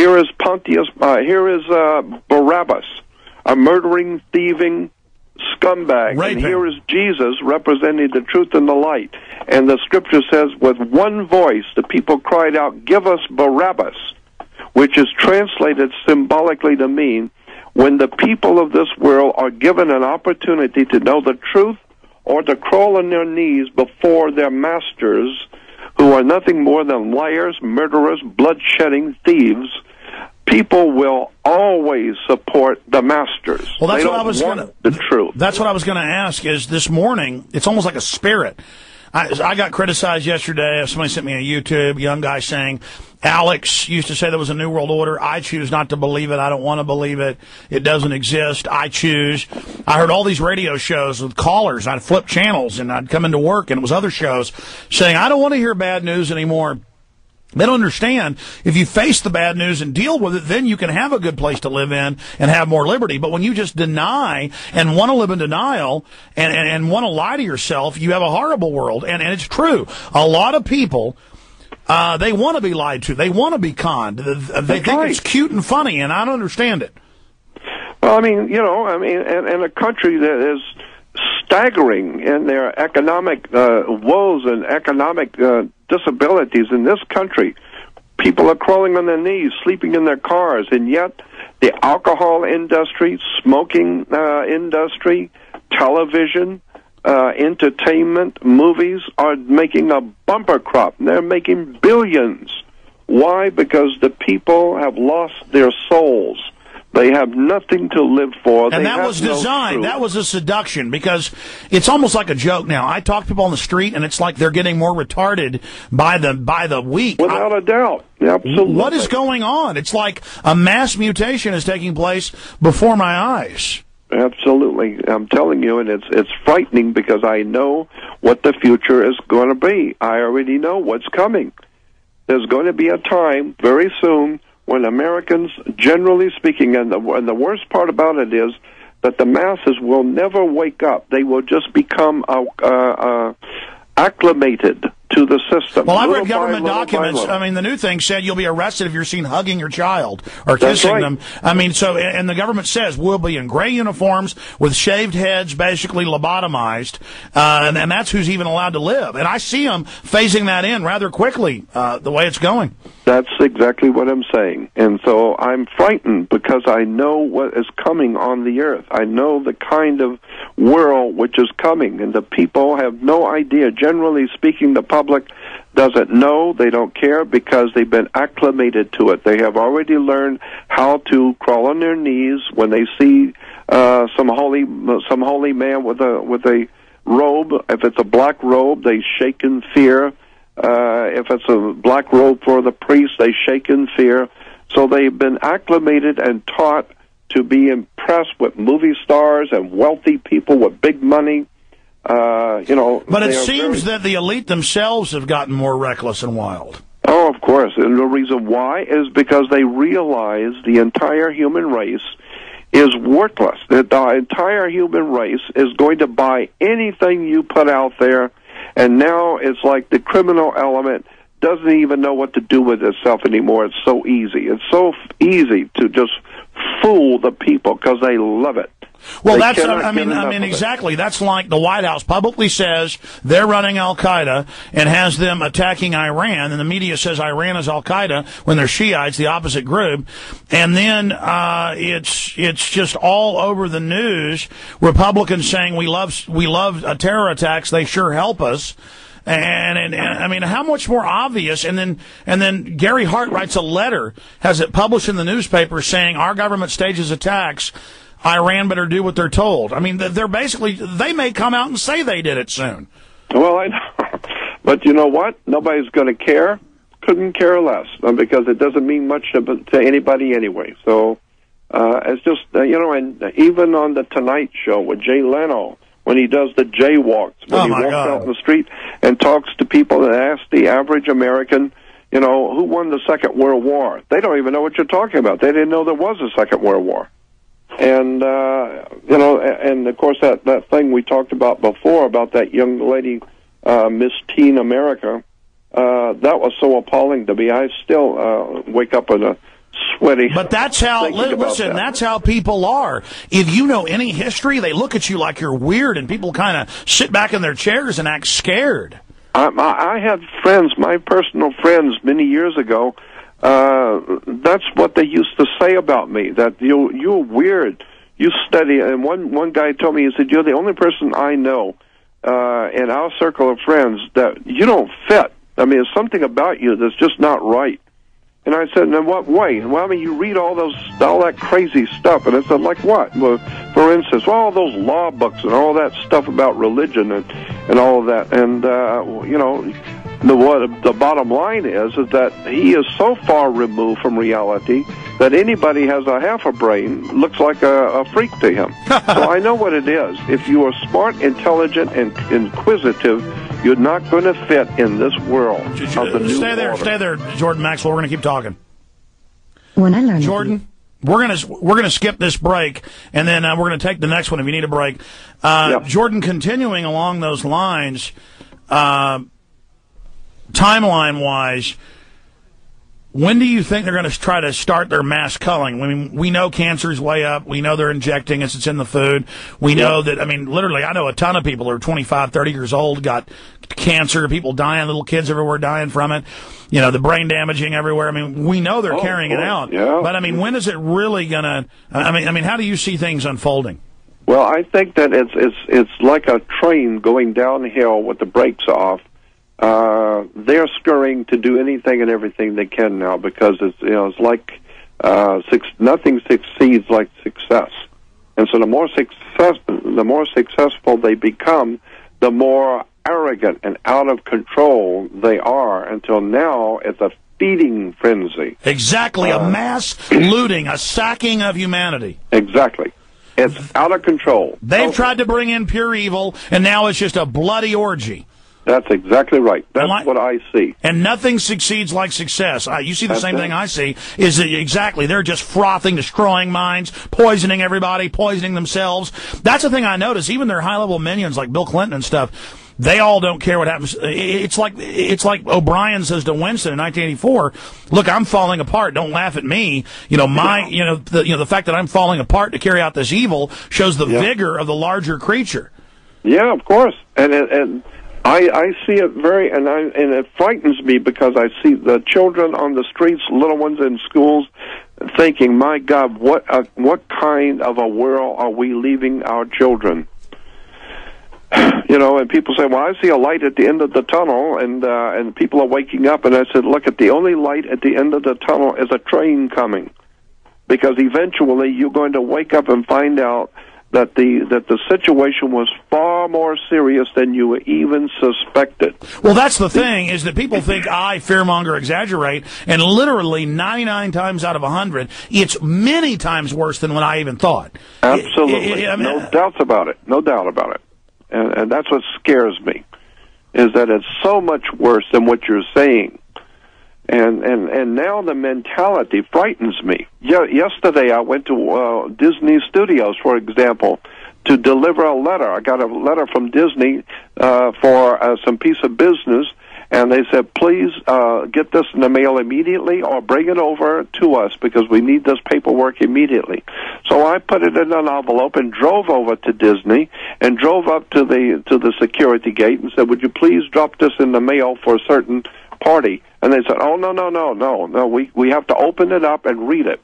Here is Barabbas, a murdering, thieving scumbag. Right, and here is Jesus representing the truth and the light. And the scripture says, with one voice, the people cried out, "Give us Barabbas," which is translated symbolically to mean when the people of this world are given an opportunity to know the truth or to crawl on their knees before their masters, who are nothing more than liars, murderers, blood-shedding thieves, people will always support the masters. Well, that's they what don't I was want gonna. the truth. That's what I was going to ask. Is this morning? It's almost like a spirit. I got criticized yesterday. Somebody sent me a YouTube, young guy saying, Alex used to say there was a new world order. I choose not to believe it. I don't want to believe it. It doesn't exist. I choose. I heard all these radio shows with callers. I'd flip channels and I'd come into work and it was other shows saying, I don't want to hear bad news anymore. They don't understand. If you face the bad news and deal with it, then you can have a good place to live in and have more liberty. But when you just deny and want to live in denial and want to lie to yourself, you have a horrible world. And it's true. A lot of people, they want to be lied to. They want to be conned. They think it's cute and funny, and I don't understand it. Well, in a country that is staggering in their economic woes and economic disabilities in this country, people are crawling on their knees, sleeping in their cars, and yet the alcohol industry, smoking industry, television, entertainment, movies are making a bumper crop. They're making billions. Why? Because the people have lost their souls. They have nothing to live for. And that was designed. That was a seduction, because it's almost like a joke now. I talk to people on the street, and it's like they're getting more retarded by the week. Without a doubt. Absolutely. What is going on? It's like a mass mutation is taking place before my eyes. Absolutely. I'm telling you, and it's frightening because I know what the future is going to be. I already know what's coming. There's going to be a time very soon when Americans, generally speaking, and the worst part about it is that the masses will never wake up. They will just become acclimated to the system. Well, I read government documents. I mean, the new thing said you'll be arrested if you're seen hugging your child or kissing them. I mean, and the government says we'll be in gray uniforms with shaved heads, basically lobotomized, and that's who's even allowed to live. And I see them phasing that in rather quickly, the way it's going. That's exactly what I'm saying. And so I'm frightened because I know what is coming on the earth. I know the kind of world which is coming, and the people have no idea. Generally speaking, the public doesn't know. They don't care because they've been acclimated to it. They have already learned how to crawl on their knees when they see some holy man with a robe. If it's a black robe, they shake in fear. If it's a black robe for the priest, they shake in fear. So they've been acclimated and taught to be impressed with movie stars and wealthy people with big money. But it seems that the elite themselves have gotten more reckless and wild. Oh, of course. And the reason why is because they realize the entire human race is worthless. That the entire human race is going to buy anything you put out there. And now it's like the criminal element doesn't even know what to do with itself anymore. It's so easy. It's so easy to just fool the people because they love it. Well, I mean, exactly. That's like the White House publicly says they're running Al-Qaeda and has them attacking Iran, and the media says Iran is Al-Qaeda when they're Shiites, the opposite group. And then it's just all over the news. Republicans saying we love terror attacks. They sure help us. And I mean, how much more obvious? And then Gary Hart writes a letter, has it published in the newspaper, saying our government stages attacks. Iran better do what they're told. I mean, they're basically, they may come out and say they did it soon. Well, I know. But you know what? Nobody's going to care. Couldn't care less, because it doesn't mean much to anybody anyway. So it's just, and even on the Tonight Show with Jay Leno, when he does the jaywalks, when he walks out in the street and talks to people and asks the average American, who won the Second World War? They don't even know what you're talking about. They didn't know there was a Second World War. And, and of course that thing we talked about before about that young lady, Miss Teen America, that was so appalling to me. I still wake up in a sweaty. But that's how, listen, that's how people are. If you know any history, they look at you like you're weird, and people kind of sit back in their chairs and act scared. I had friends, my personal friends, many years ago. That's what they used to say about me, that you're weird. You study, and one guy told me, he said, you're the only person I know in our circle of friends that you don't fit. I mean, there's something about you that's just not right. And I said, in what way? Well, I mean, you read all that crazy stuff, and I said, like what? Well, for instance, all those law books and all that stuff about religion and all of that. And, you know, the bottom line is that he is so far removed from reality that anybody has a half a brain looks like a freak to him. So I know what it is. If you are smart, intelligent, and inquisitive, you're not going to fit in this world. Stay there, Jordan Maxwell. We're going to keep talking. When I learned, Jordan, we're gonna skip this break, and then we're going to take the next one if you need a break. Yep. Jordan, continuing along those lines, timeline-wise, when do you think they're going to try to start their mass culling? I mean, we know cancer's way up. We know they're injecting us. It's in the food. We know that, I mean, literally, I know a ton of people who are 25, 30 years old, got cancer, people dying, little kids everywhere dying from it. You know, the brain damaging everywhere. I mean, we know they're carrying it out. Yeah. But, I mean, when is it really going to, I mean, how do you see things unfolding? Well, I think that it's like a train going downhill with the brakes off. They're scurrying to do anything and everything they can now, because it's like nothing succeeds like success, and so the more successful they become, the more arrogant and out of control they are. Until now, it's a feeding frenzy. Exactly, a mass looting, a sacking of humanity. Exactly. It's out of control. They've tried to bring in pure evil, and now it's just a bloody orgy. That's exactly right. That's what I see. And nothing succeeds like success. You see the same thing I see, is that exactly, they're just frothing, destroying minds, poisoning everybody, poisoning themselves. That's the thing I notice. Even their high-level minions like Bill Clinton and stuff, they all don't care what happens. It's like O'Brien says to Winston in 1984, look, I'm falling apart. Don't laugh at me. You know, the fact that I'm falling apart to carry out this evil shows the vigor of the larger creature. Yeah, of course. And I see it and it frightens me, because I see the children on the streets, little ones in schools, thinking, my God, what kind of a world are we leaving our children? You know, and people say, well, I see a light at the end of the tunnel, and people are waking up, and I said, look, the only light at the end of the tunnel is a train coming, because eventually you're going to wake up and find out that the situation was far more serious than you even suspected. Well, that's the thing, is that people think I fearmonger exaggerate, and literally 99 times out of 100, it's many times worse than what I even thought. Absolutely. No doubts about it. No doubt about it. And that's what scares me, is that it's so much worse than what you're saying. And now the mentality frightens me. Yesterday I went to Disney Studios, for example, to deliver a letter. I got a letter from Disney for some piece of business, and they said, please get this in the mail immediately, or bring it over to us, because we need this paperwork immediately. So I put it in an envelope and drove over to Disney, and drove up to the security gate and said, would you please drop this in the mail for a certain party? And they said, oh, no, we have to open it up and read it.